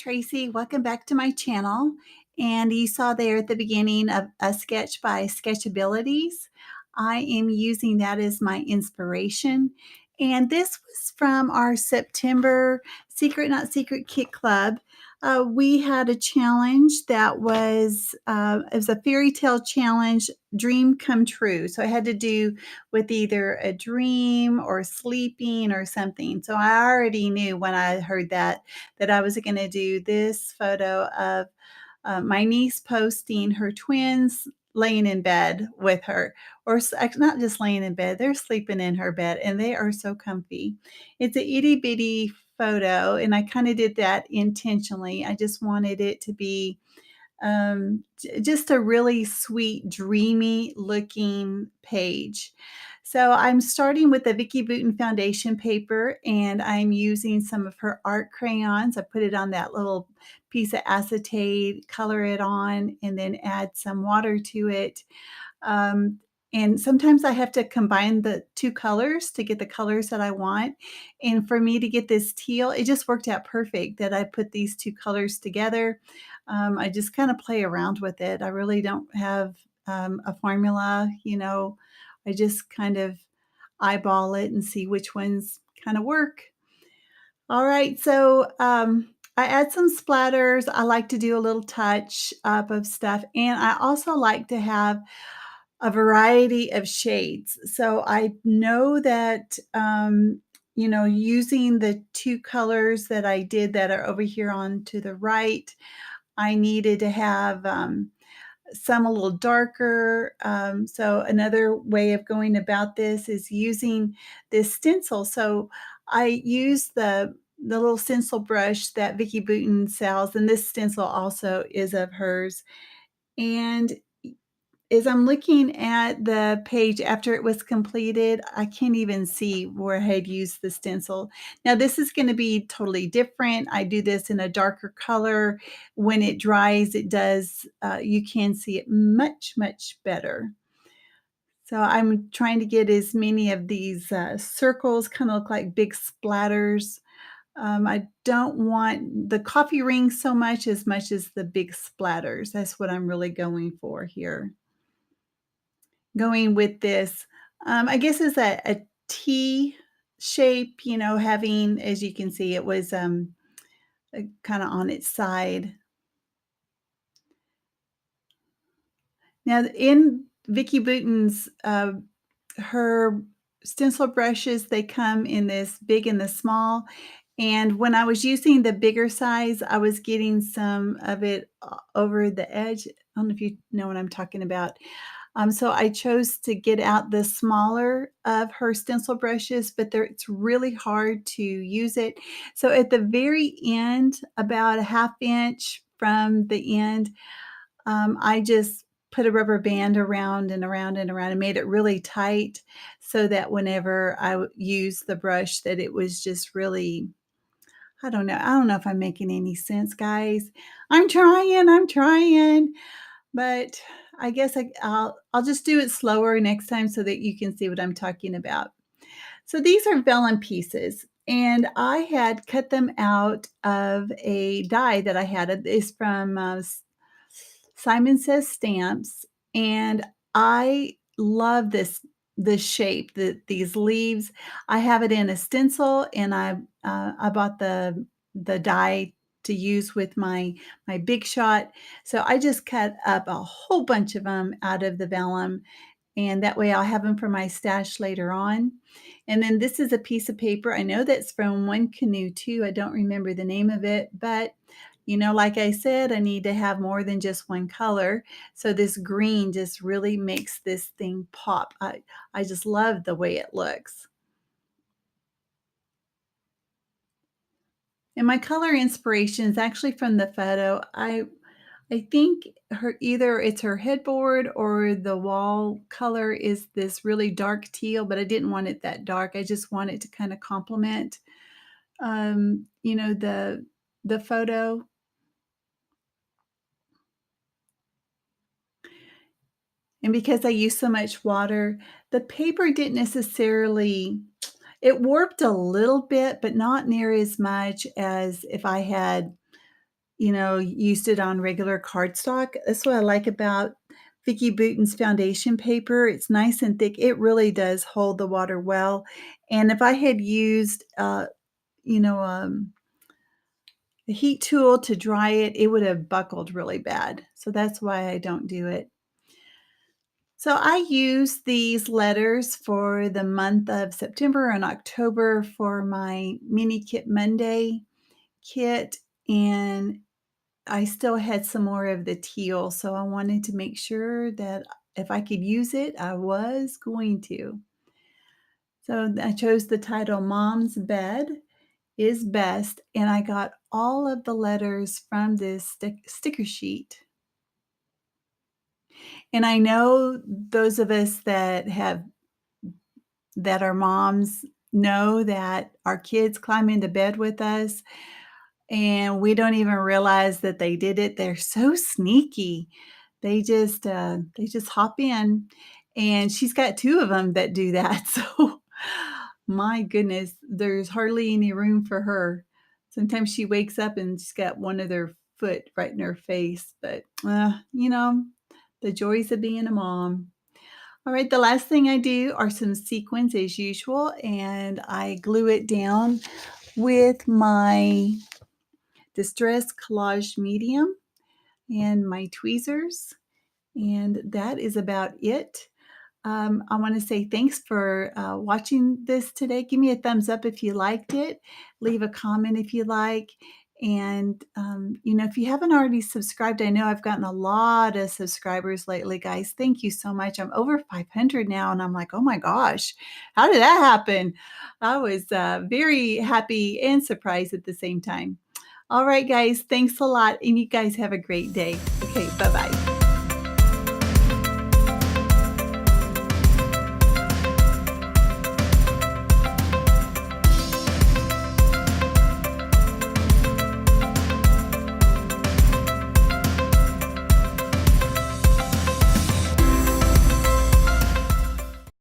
Tracy. Welcome back to my channel. And you saw there at the beginning of a sketch by Scratchabilities. I am using that as my inspiration. And this was from our September Secret Not Secret Kit Club. We had a challenge that was it was a fairy tale challenge, dream come true. So I had to do with either a dream or sleeping or something. So I already knew when I heard that I was going to do this photo of my niece posting her twins laying in bed with her, or not just laying in bed, they're sleeping in her bed and they are so comfy. It's a itty bitty photo, and I kind of did that intentionally. I just wanted it to be just a really sweet, dreamy looking page. So I'm starting with the Vicki Boutin foundation paper, and I'm using some of her art crayons. I put it on that little piece of acetate, color it on, and then add some water to it. Um, and sometimes I have to combine the two colors to get the colors that I want. And for me to get this teal, it just worked out perfect that I put these two colors together. I just kind of play around with it. I really don't have a formula, I just kind of eyeball it and see which ones kind of work. All right, so I add some splatters. I like to do a little touch up of stuff, and I also like to have a variety of shades. So I know that, using the two colors that I did that are over here on to the right, I needed to have some a little darker. So another way of going about this is using this stencil. So I use the little stencil brush that Vicki Boutin sells, and this stencil also is of hers. And as I'm looking at the page after it was completed, I can't even see where I had used the stencil. Now this is going to be totally different. I do this in a darker color. When it dries, it does, you can see it much, much better. So I'm trying to get as many of these circles, kind of look like big splatters. I don't want the coffee rings so much as the big splatters. That's what I'm really going for here. Going with this, I guess is a T shape, having, as you can see, it was kind of on its side. Now, in Vicki Boutin's, her stencil brushes, they come in this big and the small. And when I was using the bigger size, I was getting some of it over the edge. I don't know if you know what I'm talking about. So I chose to get out the smaller of her stencil brushes, but it's really hard to use it. So at the very end, about a half inch from the end, I just put a rubber band around and around and around and made it really tight so that whenever I use the brush that it was just really, I don't know. I don't know if I'm making any sense, guys. I'm trying. But I guess I'll just do it slower next time so that you can see what I'm talking about. So these are vellum pieces, and I had cut them out of a die that I had. It's from Simon Says Stamps, and I love this shape, these leaves. I have it in a stencil, and I bought the die to use with my Big Shot. So I just cut up a whole bunch of them out of the vellum, and that way I'll have them for my stash later on. And then this is a piece of paper. I know that's from One Canoe too. I don't remember the name of it, but like I said, I need to have more than just one color. So this green just really makes this thing pop. I just love the way it looks. And my color inspiration is actually from the photo. I think either it's her headboard or the wall color is this really dark teal, but I didn't want it that dark. I just want it to kind of complement, the photo. And because I used so much water, the paper didn't necessarily, it warped a little bit, but not near as much as if I had used it on regular cardstock. That's what I like about Vicki Boutin's foundation paper. It's nice and thick. It really does hold the water well. And if I had used, you know, a heat tool to dry it, it would have buckled really bad. So that's why I don't do it. So I use these letters for the month of September and October for my Mini Kit Monday kit, and I still had some more of the teal, so I wanted to make sure that if I could use it, I was going to. So I chose the title Mom's Bed is Best, and I got all of the letters from this sticker sheet. And I know those of us that are moms know that our kids climb into bed with us and we don't even realize that they did it. They're so sneaky. They just hop in, and she's got 2 of them that do that. So, my goodness, there's hardly any room for her. Sometimes she wakes up and she's got one of their foot right in her face, but, the joys of being a mom. All right, the last thing I do are some sequins as usual, and I glue it down with my Distress Collage Medium and my tweezers, and that is about it. I want to say thanks for watching this today. Give me a thumbs up if you liked it. Leave a comment if you like. And, if you haven't already subscribed, I know I've gotten a lot of subscribers lately, guys. Thank you so much. I'm over 500 now, and I'm like, oh my gosh, how did that happen? I was very happy and surprised at the same time. All right, guys, thanks a lot, and you guys have a great day. Okay, bye-bye.